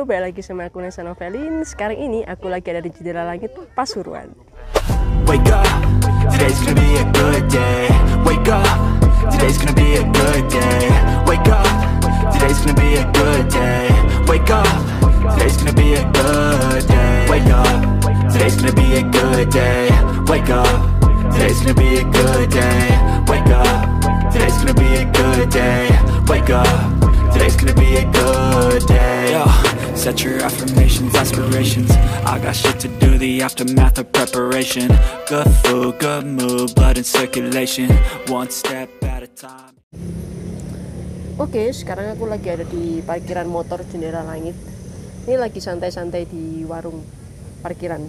balik lagi sama aku Nesa Novelin. Sekarang ini aku lagi ada di Jendela Langit Pasuruan. Wake up, today's gonna be a good day. Wake up, today's gonna be a good day. Wake up, today's gonna be a good day. Wake up, today's gonna be a good day. Wake up, today's gonna be a good day. Wake up, today's gonna be a good day. Wake up, today's gonna be a good day. Wake up, today's gonna be a good day. Yo, set your affirmations, aspirations. I got shit to do, the aftermath of preparation. Good food, good mood, blood in circulation. One step at a time. Oke, sekarang aku lagi ada di parkiran motor Jendela Langit. Ini lagi santai-santai di warung parkiran.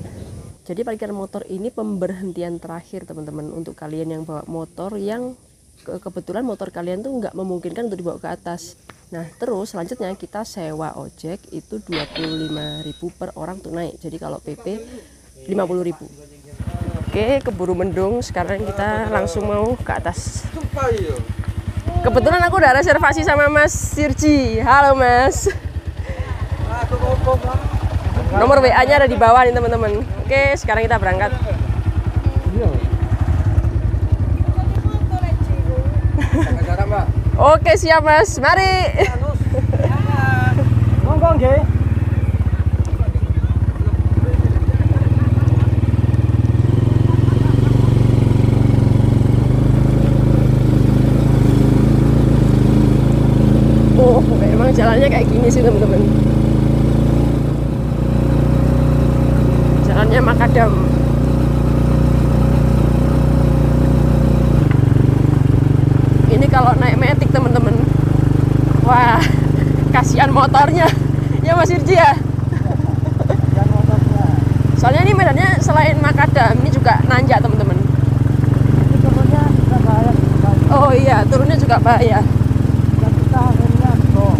Jadi parkiran motor ini pemberhentian terakhir teman-teman untuk kalian yang bawa motor yang kebetulan motor kalian tuh nggak memungkinkan untuk dibawa ke atas. Nah terus selanjutnya kita sewa ojek itu 25.000 per orang untuk naik. Jadi kalau PP 50.000. Oke, keburu mendung. Sekarang kita langsung mau ke atas. Kebetulan aku udah reservasi sama Mas Sirji. Halo Mas. Nomor WA-nya ada di bawah nih teman-teman. Oke, sekarang kita berangkat. Oke, siap Mas. Mari. Monggo nggih. Oh, memang jalannya kayak gini sih teman-teman. Jalannya makadam. Ini kalau naik metik teman-teman. Wah, kasihan motornya. Ya Mas Irji ya. Soalnya ini medannya selain makadam, ini juga nanjak teman-teman. Turunnya juga bahaya. Oh iya, turunnya juga bahaya. Kita akhirnya kok.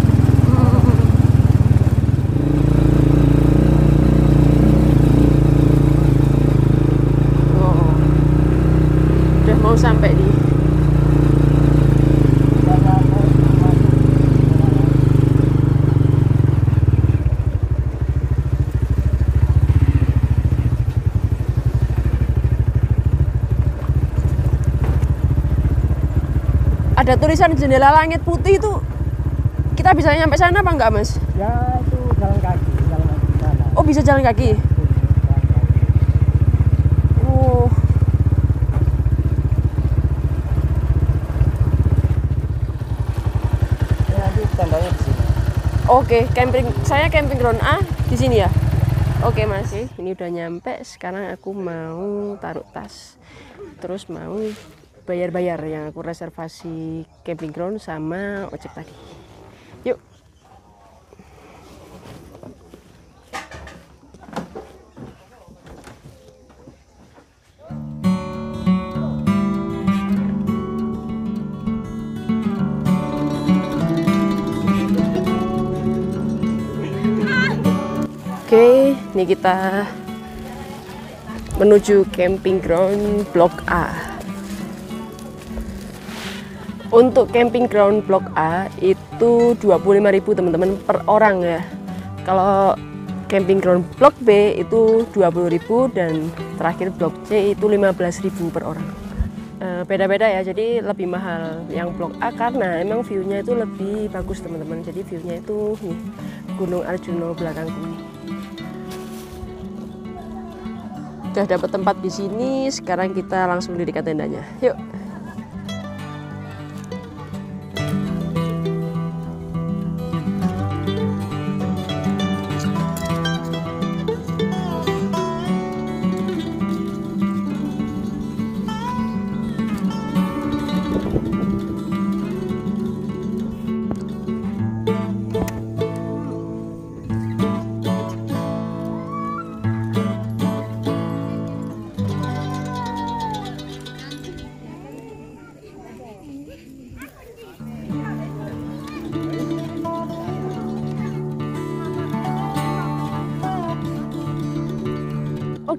Oh, udah mau sampai nih. Ada tulisan Jendela Langit putih itu, kita bisa nyampe sana apa enggak Mas? Ya itu jalan kaki sana. Oh bisa jalan kaki? Oh. Ya itu tandanya di sini. Oke, saya camping ground A di sini ya. Oke Mas, ini udah nyampe. Sekarang aku mau taruh tas, terus mau bayar-bayar yang aku reservasi camping ground sama ojek tadi. Yuk. Oke, ini kita menuju camping ground Blok A. Untuk camping ground Blok A itu 25.000 teman-teman per orang ya. Kalau camping ground Blok B itu 20.000 dan terakhir Blok C itu 15.000 per orang. Beda-beda ya, jadi lebih mahal yang Blok A karena emang view-nya itu lebih bagus teman-teman. Jadi view-nya itu nih, Gunung Arjuna belakangku nih. Udah dapat tempat di sini, sekarang kita langsung dirikan tendanya. Yuk.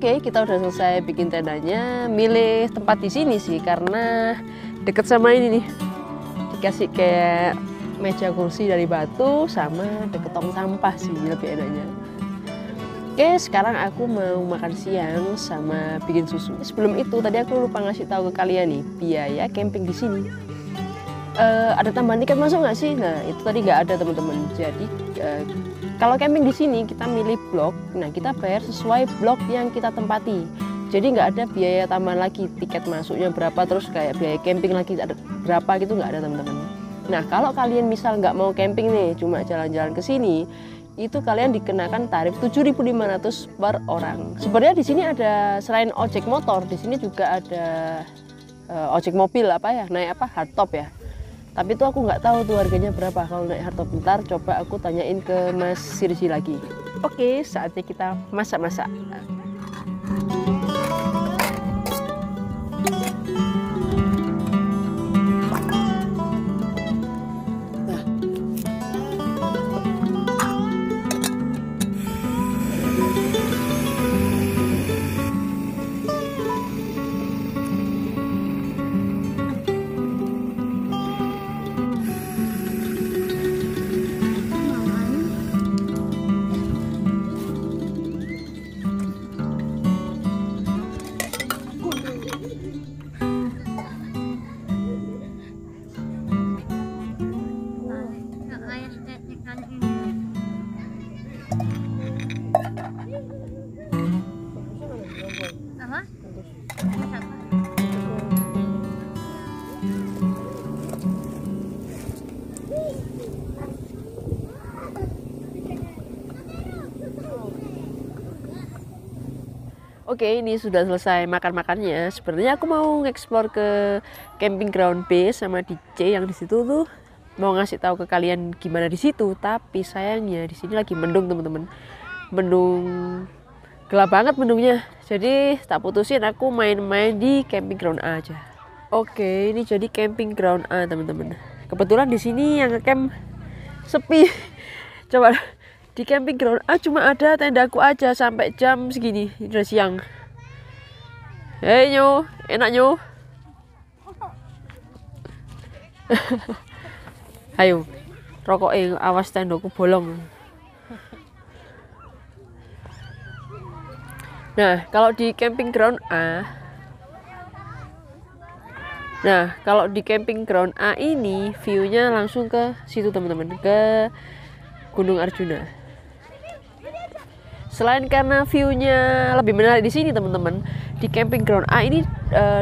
Oke, kita udah selesai bikin tendanya. Milih tempat di sini sih karena deket sama ini nih. Dikasih kayak meja kursi dari batu sama deket tong sampah sih lebih enaknya. Oke, sekarang aku mau makan siang sama bikin susu. Sebelum itu tadi aku lupa ngasih tahu ke kalian nih biaya camping di sini. Ada tambahan tiket masuk nggak sih? Nah itu tadi nggak ada teman-teman. Jadi kalau camping di sini kita milih blok. Nah kita bayar sesuai blok yang kita tempati. Jadi nggak ada biaya tambahan lagi. Tiket masuknya berapa terus kayak biaya camping lagi ada berapa gitu nggak ada teman-teman. Nah kalau kalian misal nggak mau camping nih, cuma jalan-jalan ke sini, itu kalian dikenakan tarif 7.500 per orang. Sebenarnya di sini ada selain ojek motor, di sini juga ada ojek mobil naik hardtop ya. Tapi itu aku nggak tahu tuh harganya berapa kalau naik hardtop. Bentar coba aku tanyain ke Mas Sirsi lagi. Oke, saatnya kita masak-masak. Oke, ini sudah selesai makan-makannya. Sebenarnya aku mau nge-explore ke camping ground B sama DJ yang di situ tuh. Mau ngasih tahu ke kalian gimana di situ, tapi sayangnya di sini lagi mendung, teman-teman. Mendung gelap banget mendungnya. Jadi tak putusin aku main-main di camping ground A aja. Oke, ini jadi camping ground A, teman-teman. Kebetulan di sini yang ngecamp sepi. Coba di camping ground A cuma ada tendaku aja sampai jam segini, udah siang. Hei nyo, enak nyo. Ayo, rokok awas tendaku bolong. Nah, kalau di camping ground A, ini view-nya langsung ke situ teman-teman, ke Gunung Arjuna. Selain karena view-nya lebih menarik di sini teman-teman, di camping ground A ini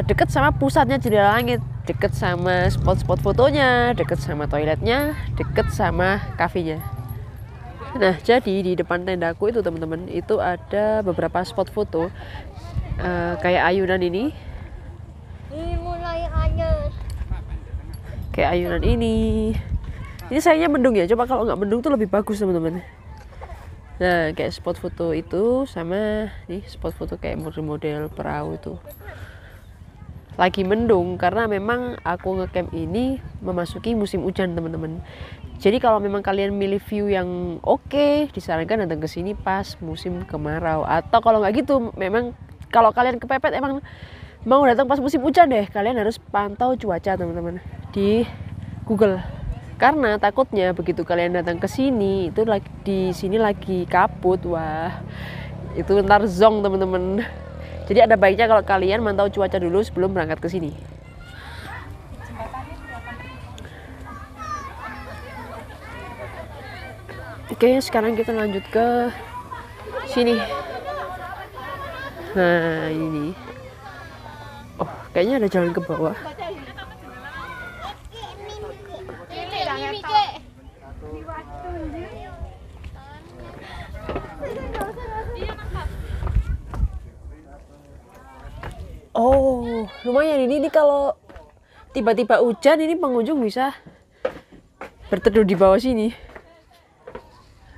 deket sama pusatnya Jendela Langit, deket sama spot-spot fotonya, deket sama toiletnya, deket sama kafenya. Nah jadi di depan tendaku itu teman-teman itu ada beberapa spot foto kayak ayunan ini. Kayak ayunan ini. Ini sayangnya mendung ya. Coba kalau nggak mendung tuh lebih bagus teman-teman. Nah kayak spot foto itu sama nih spot foto kayak model-model perahu itu. Lagi mendung karena memang aku ngecamp ini memasuki musim hujan teman-teman. Jadi kalau memang kalian milih view yang oke, disarankan datang ke sini pas musim kemarau. Atau kalau nggak gitu, memang kalau kalian kepepet emang mau datang pas musim hujan deh, kalian harus pantau cuaca teman-teman di Google. Karena takutnya begitu kalian datang ke sini itu di sini lagi kabut, wah itu ntar zong teman-teman. Jadi ada baiknya kalau kalian mantau cuaca dulu sebelum berangkat ke sini. Oke, sekarang kita lanjut ke sini. Nah ini, oh kayaknya ada jalan ke bawah. Oh, lumayan ini kalau tiba-tiba hujan ini pengunjung bisa berteduh di bawah sini.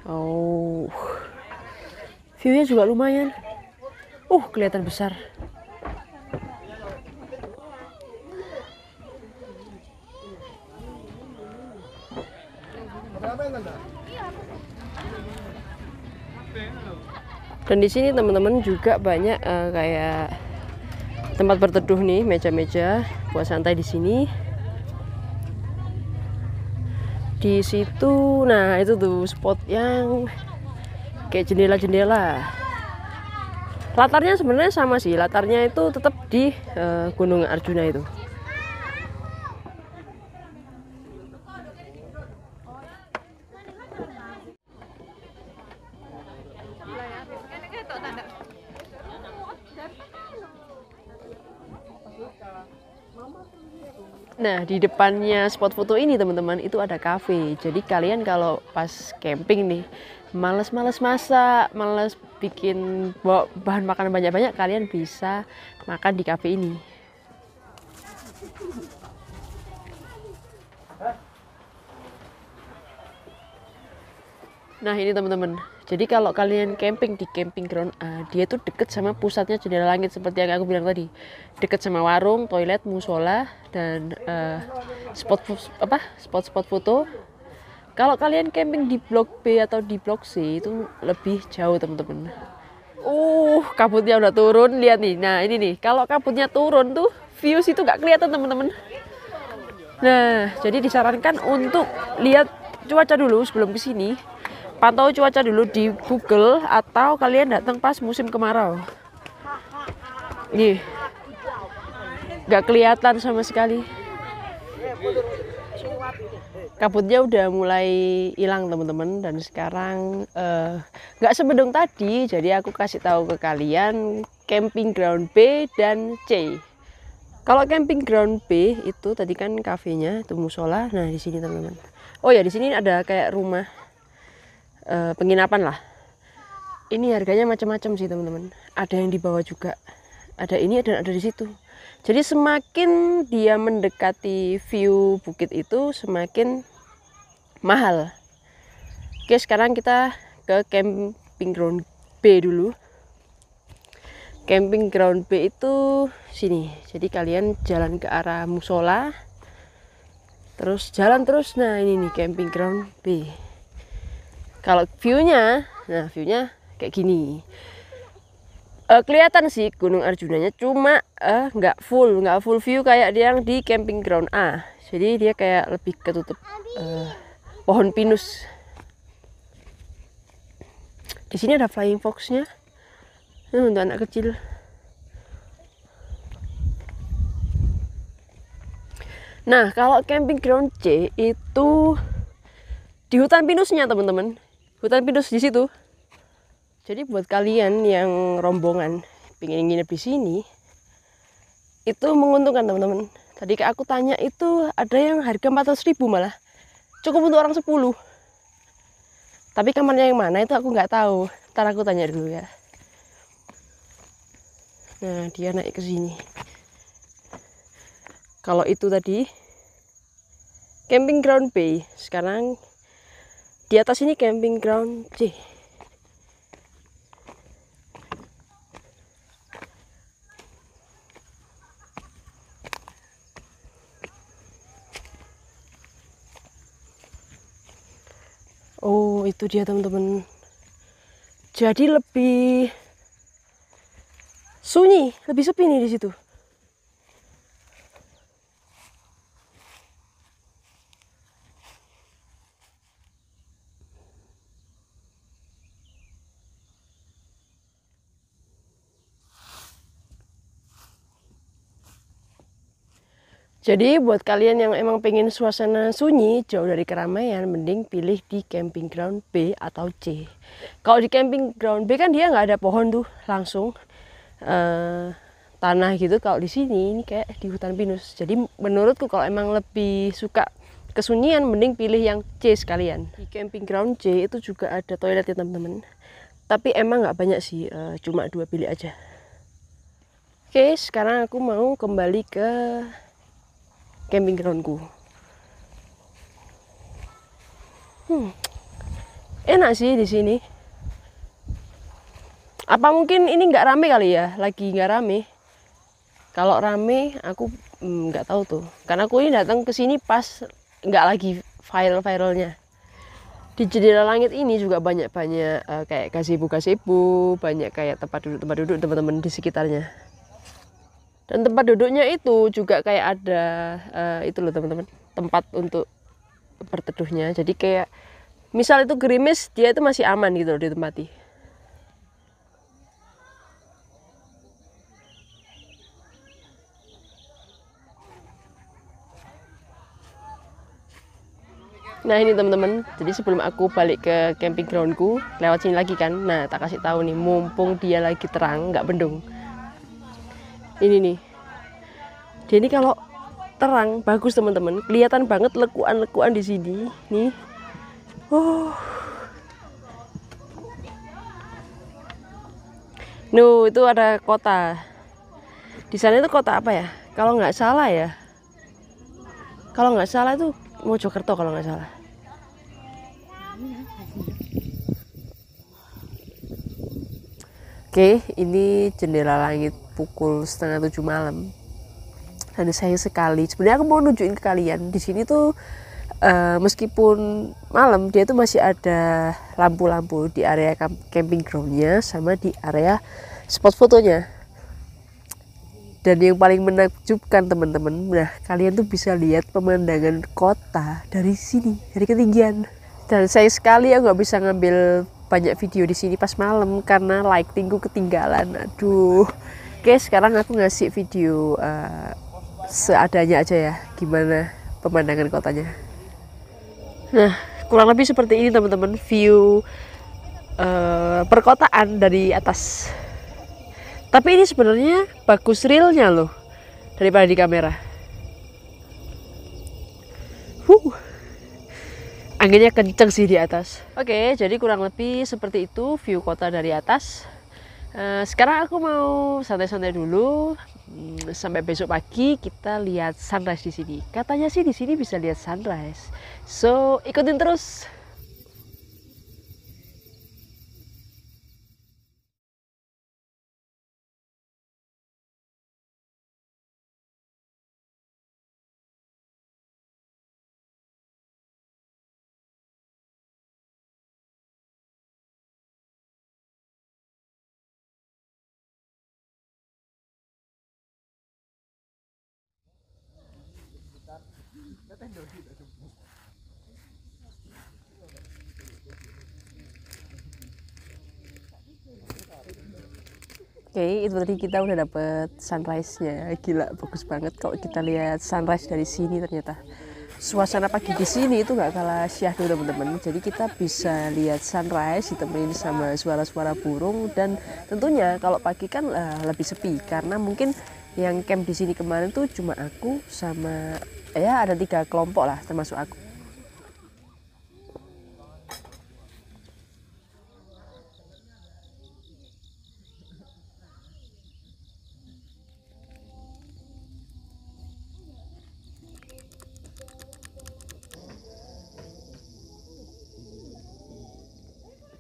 Oh, view-nya juga lumayan. Kelihatan besar. Dan di sini teman-teman juga banyak kayak tempat berteduh nih, meja-meja buat santai di sini. Di situ, nah itu tuh spot yang kayak jendela-jendela. Latarnya sebenarnya sama sih, latarnya itu tetap di Gunung Arjuna itu. Nah, di depannya spot foto ini teman-teman itu ada cafe. Jadi kalian kalau pas camping nih, males-males masak, males bikin bawa bahan makanan banyak-banyak, kalian bisa makan di cafe ini. Nah, ini teman-teman. Jadi kalau kalian camping di camping ground A, dia tuh deket sama pusatnya jendela langit seperti yang aku bilang tadi. Deket sama warung, toilet, musola, dan spot-spot foto. Kalau kalian camping di blok B atau di blok C itu lebih jauh teman-teman. Kabutnya udah turun, lihat nih. Nah ini nih, kalau kabutnya turun tuh views itu nggak kelihatan teman-teman. Nah jadi disarankan untuk lihat cuaca dulu sebelum kesini. Pantau cuaca dulu di Google atau kalian datang pas musim kemarau. Nih, nggak kelihatan sama sekali. Kabutnya udah mulai hilang teman-teman, dan sekarang nggak semedung tadi. Jadi aku kasih tahu ke kalian camping ground B dan C. Kalau camping ground B itu tadi kan kafenya, itu musola. Nah di sini teman-teman. Oh ya di sini ada kayak rumah penginapan lah. Ini harganya macam-macam sih teman-teman. Ada yang di bawah juga. Ada ini dan ada di situ. Jadi semakin dia mendekati view bukit itu semakin mahal. Oke, sekarang kita ke camping ground B dulu. Camping ground B itu sini. Jadi kalian jalan ke arah musola. Terus jalan terus. Nah, ini nih camping ground B. Kalau view-nya, nah view-nya kayak gini. Kelihatan sih Gunung Arjunanya, cuma nggak full view kayak yang di camping ground A. Jadi dia kayak lebih ketutup pohon pinus. Di sini ada flying fox-nya. Ini untuk anak kecil. Nah, kalau camping ground C itu di hutan pinusnya teman-teman. Hutan pinus di situ. Jadi buat kalian yang rombongan pengen nginep di sini, itu menguntungkan teman-teman. Tadi kayak aku tanya itu ada yang harga 400.000 malah. Cukup untuk orang 10. Tapi kamarnya yang mana itu aku nggak tahu. Ntar aku tanya dulu ya. Nah dia naik ke sini. Kalau itu tadi camping ground B, sekarang di atas ini camping ground C. Oh, itu dia teman-teman. Jadi lebih sunyi, lebih sepi nih di situ. Jadi buat kalian yang emang pengen suasana sunyi, jauh dari keramaian, mending pilih di camping ground B atau C. Kalau di camping ground B kan dia nggak ada pohon tuh, langsung tanah gitu. Kalau di sini ini kayak di hutan pinus. Jadi menurutku kalau emang lebih suka kesunyian, mending pilih yang C sekalian. Di camping ground C itu juga ada toilet ya teman-teman. Tapi emang nggak banyak sih, cuma 2 bilik aja. Oke, sekarang aku mau kembali ke camping groundku. Enak sih di sini. Apa mungkin ini nggak rame kali ya? Lagi nggak rame. Kalau rame aku nggak tahu tuh. Karena aku ini datang ke sini pas nggak lagi viral-viralnya. Di jendela langit ini juga banyak-banyak kayak gazebo, banyak kayak tempat duduk teman-teman di sekitarnya. Dan tempat duduknya itu juga kayak ada itu loh teman-teman, tempat untuk berteduhnya. Jadi kayak misal itu gerimis, dia itu masih aman gitu loh ditempati. Nah ini teman-teman, jadi sebelum aku balik ke camping groundku, lewat sini lagi kan. Nah tak kasih tahu nih, mumpung dia lagi terang, nggak bendung. Ini nih, dia ini kalau terang bagus teman-teman, kelihatan banget lekuan-lekuan di sini. Nih, Nuh itu ada kota. Di sana itu kota apa ya? Kalau nggak salah ya. Kalau nggak salah itu Mojokerto kalau nggak salah. Oke, ini jendela langit pukul 6:30 malam. Dan sayang sekali. Sebenarnya aku mau nunjukin ke kalian di sini tuh meskipun malam dia tuh masih ada lampu-lampu di area camping groundnya sama di area spot fotonya. Dan yang paling menakjubkan teman-teman, nah kalian tuh bisa lihat pemandangan kota dari sini, dari ketinggian. Dan sayang sekali aku nggak bisa ngambil banyak video di sini pas malam karena lightingku ketinggalan. Aduh. Oke, sekarang aku ngasih video seadanya aja ya, gimana pemandangan kotanya. Nah, kurang lebih seperti ini teman-teman, view perkotaan dari atas. Tapi ini sebenarnya bagus realnya loh daripada di kamera. Anginnya kenceng sih di atas. Oke, jadi kurang lebih seperti itu view kota dari atas. Sekarang aku mau santai-santai dulu. Sampai besok pagi kita lihat sunrise di sini. Katanya sih di sini bisa lihat sunrise. So, ikutin terus. Oke, itu tadi kita udah dapet sunrise-nya. Gila, bagus banget kalau kita lihat sunrise dari sini ternyata. Suasana pagi di sini itu nggak kalah syahdu teman-teman. Jadi kita bisa lihat sunrise ditemenin sama suara-suara burung, dan tentunya kalau pagi kan lebih sepi karena mungkin yang camp di sini kemarin tuh cuma aku sama ya ada 3 kelompok lah termasuk aku.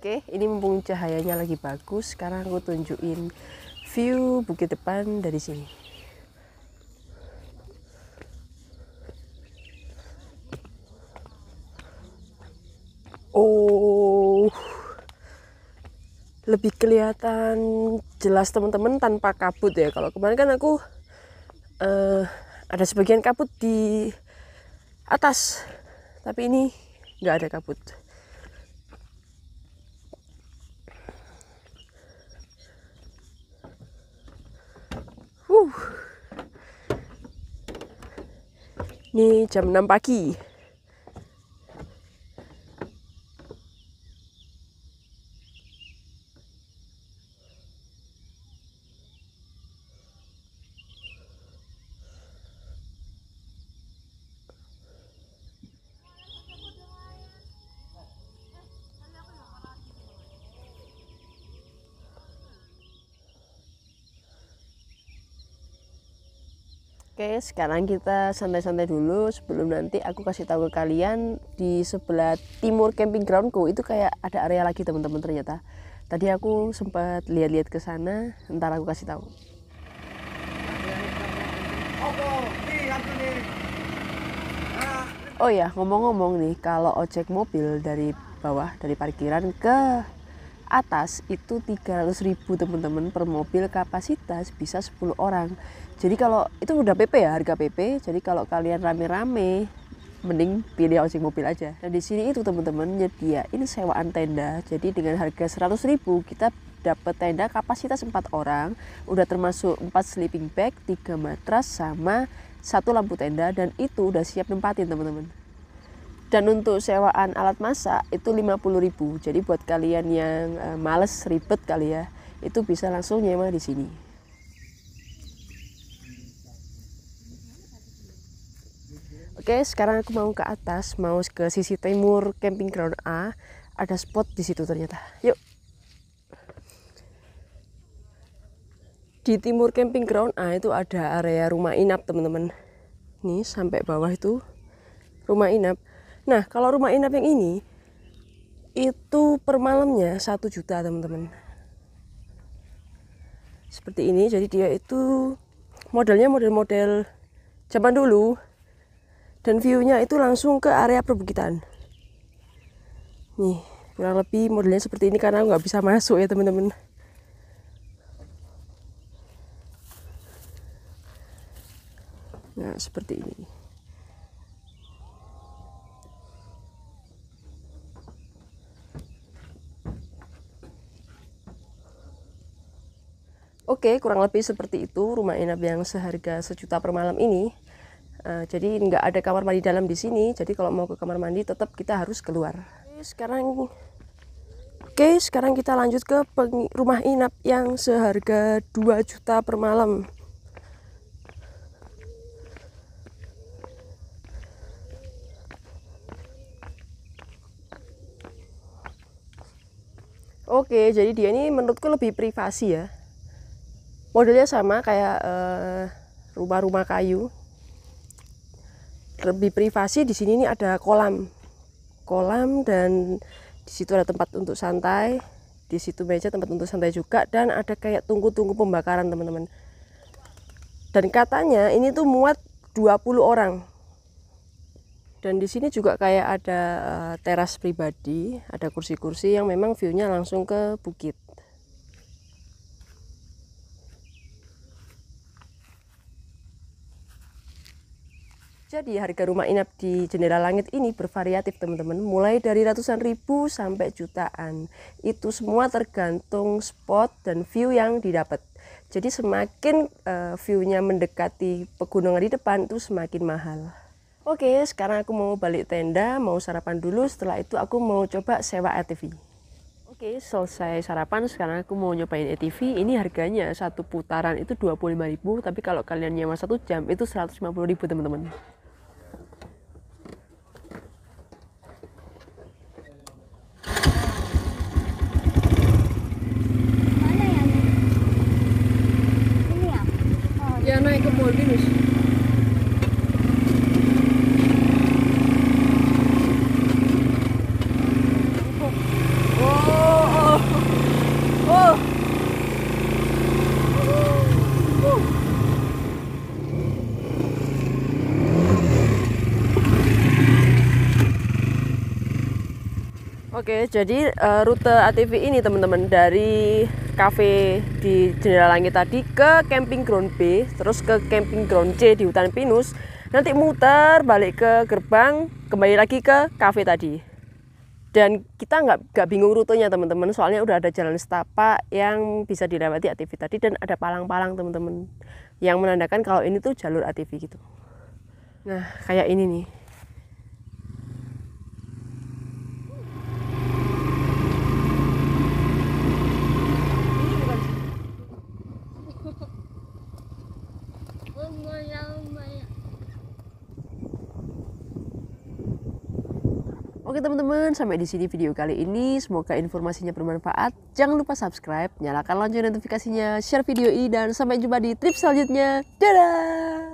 Oke, ini mumpung cahayanya lagi bagus, sekarang aku tunjukin view bukit depan dari sini. Oh, lebih kelihatan jelas teman-teman tanpa kabut ya. Kalau kemarin kan aku ada sebagian kabut di atas, tapi ini nggak ada kabut. Ini jam 6 pagi. Oke, sekarang kita santai-santai dulu sebelum nanti aku kasih tahu ke kalian di sebelah timur camping groundku itu kayak ada area lagi teman-teman ternyata. Tadi aku sempat lihat-lihat ke sana, ntar aku kasih tahu. Oh ya, ngomong-ngomong nih, kalau ojek mobil dari bawah dari parkiran ke atas itu 300.000 teman-teman per mobil, kapasitas bisa 10 orang. Jadi kalau itu udah PP ya, harga PP. Jadi kalau kalian rame-rame mending pilih ojek mobil aja. Nah di sini itu teman-teman nyediain sewaan tenda. Jadi dengan harga 100.000 kita dapat tenda kapasitas 4 orang, udah termasuk 4 sleeping bag, 3 matras sama 1 lampu tenda, dan itu udah siap nempatin teman-teman. Dan untuk sewaan alat masak itu 50.000. Jadi buat kalian yang males ribet kali ya, itu bisa langsung nyewa di sini. Oke, sekarang aku mau ke atas, mau ke sisi timur camping ground A. Ada spot di situ ternyata. Yuk. Di timur camping ground A itu ada area rumah inap teman-teman. Nih sampai bawah itu rumah inap. Nah kalau rumah inap yang ini itu per malamnya 1 juta teman-teman. Seperti ini, jadi dia itu modelnya model-model zaman dulu. Dan view-nya itu langsung ke area perbukitan. Nih, kurang lebih modelnya seperti ini karena nggak bisa masuk ya teman-teman. Nah, seperti ini. Oke, kurang lebih seperti itu rumah inap yang seharga 1 juta per malam ini. Jadi nggak ada kamar mandi dalam di sini. Jadi kalau mau ke kamar mandi tetap kita harus keluar. Sekarang kita lanjut ke rumah inap yang seharga 2 juta per malam. Oke, jadi dia ini menurutku lebih privasi ya. Modelnya sama kayak rumah-rumah kayu. Lebih privasi. Di sini nih ada kolam dan di situ ada tempat untuk santai, di situ meja tempat untuk santai juga, dan ada kayak tungku-tungku pembakaran teman-teman. Dan katanya ini tuh muat 20 orang. Dan di sini juga kayak ada teras pribadi, ada kursi-kursi yang memang view-nya langsung ke bukit. Jadi harga rumah inap di Jendela Langit ini bervariatif teman-teman, mulai dari ratusan ribu sampai jutaan. Itu semua tergantung spot dan view yang didapat. Jadi semakin view-nya mendekati pegunungan di depan itu semakin mahal. Oke, sekarang aku mau balik tenda, mau sarapan dulu, setelah itu aku mau coba sewa ATV. Oke, selesai sarapan, sekarang aku mau nyobain ATV. Ini harganya satu putaran itu 25.000, tapi kalau kalian nyewa 1 jam itu 150.000 teman-teman. Ya naik ke Mall Binus. Oke, jadi rute ATV ini teman-teman dari cafe di Jendela Langit tadi ke camping ground B, terus ke camping ground C di hutan pinus, nanti muter balik ke gerbang, kembali lagi ke cafe tadi. Dan kita nggak bingung rutenya teman-teman, soalnya udah ada jalan setapak yang bisa dilewati ATV tadi, dan ada palang-palang teman-teman yang menandakan kalau ini tuh jalur ATV gitu. Nah, kayak ini nih. Oke teman-teman, sampai di sini video kali ini. Semoga informasinya bermanfaat. Jangan lupa subscribe, nyalakan lonceng notifikasinya, share video ini, dan sampai jumpa di trip selanjutnya. Dadah!